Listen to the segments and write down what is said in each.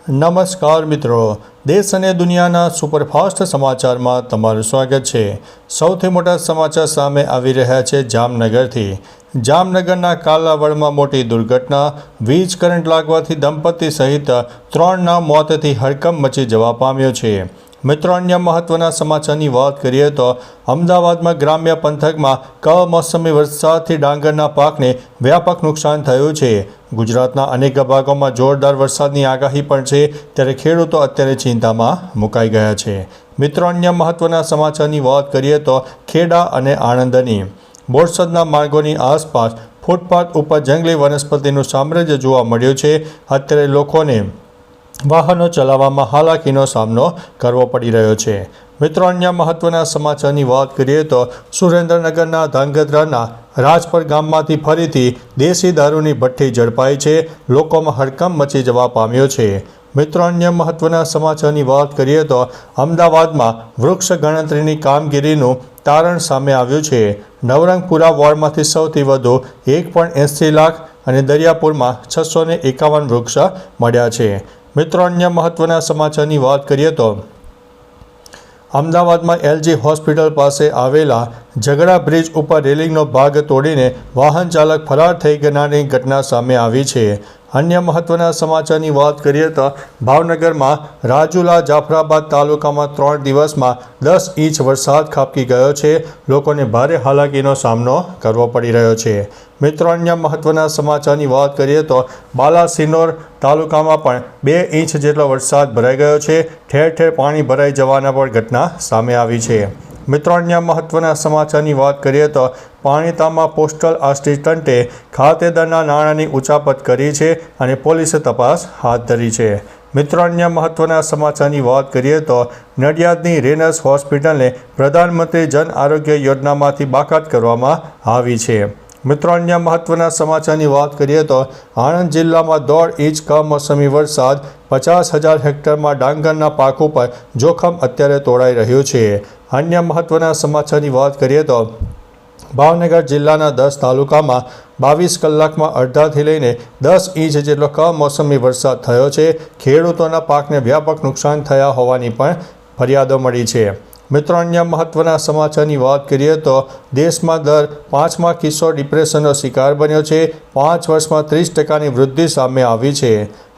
નમસ્કાર મિત્રો, દેશ અને દુનિયાના સુપરફાસ્ટ સમાચારમાં તમારું સ્વાગત છે। સૌથી મોટા સમાચાર સામે આવી રહ્યા છે જામનગરથી। જામનગરના કાલાવડમાં મોટી દુર્ઘટના, વીજ કરંટ લાગવાથી દંપતી સહિત 3ના મોતથી હડકંપ મચી જવા પામ્યો છે। મિત્રો, અન્ય મહત્વના સમાચારની વાત કરીએ તો અમદાવાદમાં ગ્રામ્ય પંથકમાં કમોસમી વરસાદથી ડાંગરના પાકને વ્યાપક નુકસાન થયું છે। ગુજરાતના અનેક ભાગોમાં જોરદાર વરસાદની આગાહી પણ છે, ત્યારે ખેડૂતો અત્યારે ચિંતામાં મુકાઈ ગયા છે। મિત્રો, અન્ય મહત્વના સમાચારની વાત કરીએ તો ખેડા અને આણંદની બોરસદના માર્ગોની આસપાસ ફૂટપાથ ઉપર જંગલી વનસ્પતિનું સામ્રાજ્ય જોવા મળ્યું છે। અત્યારે લોકોને વાહનો ચલાવવામાં હાલાકીનો સામનો કરવો પડી રહ્યો છે। મિત્રો, અન્ય મહત્વના સમાચારની વાત કરીએ તો સુરેન્દ્રનગરના ધાંગધ્રાના રાજપર ગામમાંથી ફરીથી દેશી દારૂની ભઠ્ઠી ઝડપાઈ છે। લોકોમાં હડકંપ મચી જવા પામ્યો છે। મિત્રો, અન્ય મહત્વના સમાચારની વાત કરીએ તો અમદાવાદમાં વૃક્ષ ગણતરીની કામગીરીનું તારણ સામે આવ્યું છે। નવરંગપુરા વોર્ડમાંથી સૌથી વધુ 1.80 લાખ અને દરિયાપુરમાં 651 વૃક્ષ મળ્યા છે। મિત્રો, અન્ય મહત્વના સમાચારની વાત કરીએ તો અમદાવાદમાં એલજી હોસ્પિટલ પાસે આવેલા ઝઘડા બ્રિજ ઉપર રેલિંગનો ભાગ તોડીને વાહન ચાલક ફરાર થઈ ગયાની ઘટના સામે આવી છે। અન્ય મહત્વના સમાચારની વાત કરીએ તો ભાવનગરમાં રાજુલા જાફરાબાદ તાલુકામાં 3 દિવસમાં 10 ઇંચ વરસાદ ખાબકી ગયો છે। લોકોને ભારે હાલાકીનો સામનો કરવો પડી રહ્યો છે। મિત્રો, અન્ય મહત્વના સમાચારની વાત કરીએ તો બાલાસિનોર તાલુકામાં પણ 2 ઇંચ જેટલો વરસાદ ભરાઈ ગયો છે। ઠેર ઠેર પાણી ભરાઈ જવાના પણ ઘટના સામે આવી છે। મિત્રો, અન્ય મહત્વના સમાચારની વાત કરીએ તો પાણીતામાં પોસ્ટલ આસિસ્ટન્ટે ખાતેદારના નાણાંની ઉચાપત કરી છે અને પોલીસે તપાસ હાથ ધરી છે। મિત્રો, અન્ય મહત્વના સમાચારની વાત કરીએ તો નડિયાદની રેનસ હોસ્પિટલને પ્રધાનમંત્રી જન આરોગ્ય યોજનામાંથી બાકાત કરવામાં આવી છે। મિત્રો, અન્ય મહત્વના સમાચારની વાત કરીએ તો આણંદ જિલ્લામાં 1.5 ઇંચ કમોસમી વરસાદ, 50,000 હેક્ટરમાં ડાંગરના પાક ઉપર જોખમ અત્યારે તોડાઈ રહ્યું છે। અન્ય મહત્વના સમાચારની વાત કરીએ તો ભાવનગર જિલ્લાના 10 તાલુકામાં 22 કલાકમાં અડધાથી લઈને 10 ઇંચ જેટલો કમોસમી વરસાદ થયો છે। ખેડૂતોના પાકને વ્યાપક નુકસાન થયા હોવાની પણ ફરિયાદો મળી છે। મિત્રો, અન્ય મહત્વના સમાચારની વાત કરીએ તો દેશમાં દર 5મા કિશોર ડિપ્રેશનનો શિકાર બન્યો છે। 5 વર્ષમાં 30%ની વૃદ્ધિ સામે આવી છે।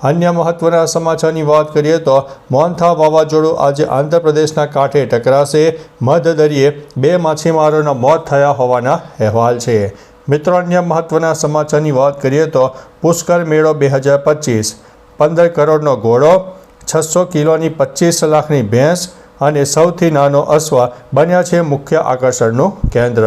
અન્ય મહત્વના સમાચારની વાત કરીએ તો મોન્થા વાવાઝોડું આજે આંધ્રપ્રદેશના કાંઠે ટકરાશે। મધદરિયે 2 માછીમારોના મોત થયા હોવાના અહેવાલ છે। મિત્રો, અન્ય મહત્વના સમાચારની વાત કરીએ તો પુષ્કર મેળો 2025, 15 કરોડનો ઘોડો, 600 કિલોની 25 લાખની ભેંસ અને સૌથી નાનો અશ્વ બન્યા છે મુખ્ય આકર્ષણનું કેન્દ્ર।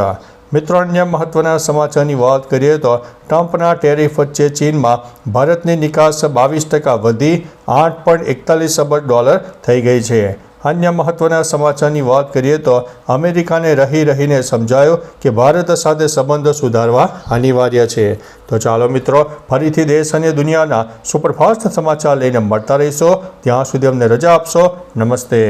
મિત્રો, અન્ય મહત્વના સમાચારની વાત કરીએ તો ટ્રમ્પના ટેરિફ વચ્ચે ચીનમાં ભારતની નિકાસ 22% વધી $8.41 અબજ થઈ ગઈ છે। અન્ય મહત્વના સમાચારની વાત કરીએ તો અમેરિકાને રહીને સમજાયો કે ભારત સાથે સંબંધો સુધારવા અનિવાર્ય છે। તો ચાલો મિત્રો, ફરીથી દેશ અને દુનિયાના સુપરફાસ્ટ સમાચાર લઈને મળતા રહીશો। ત્યાં સુધી અમને રજા આપશો। નમસ્તે।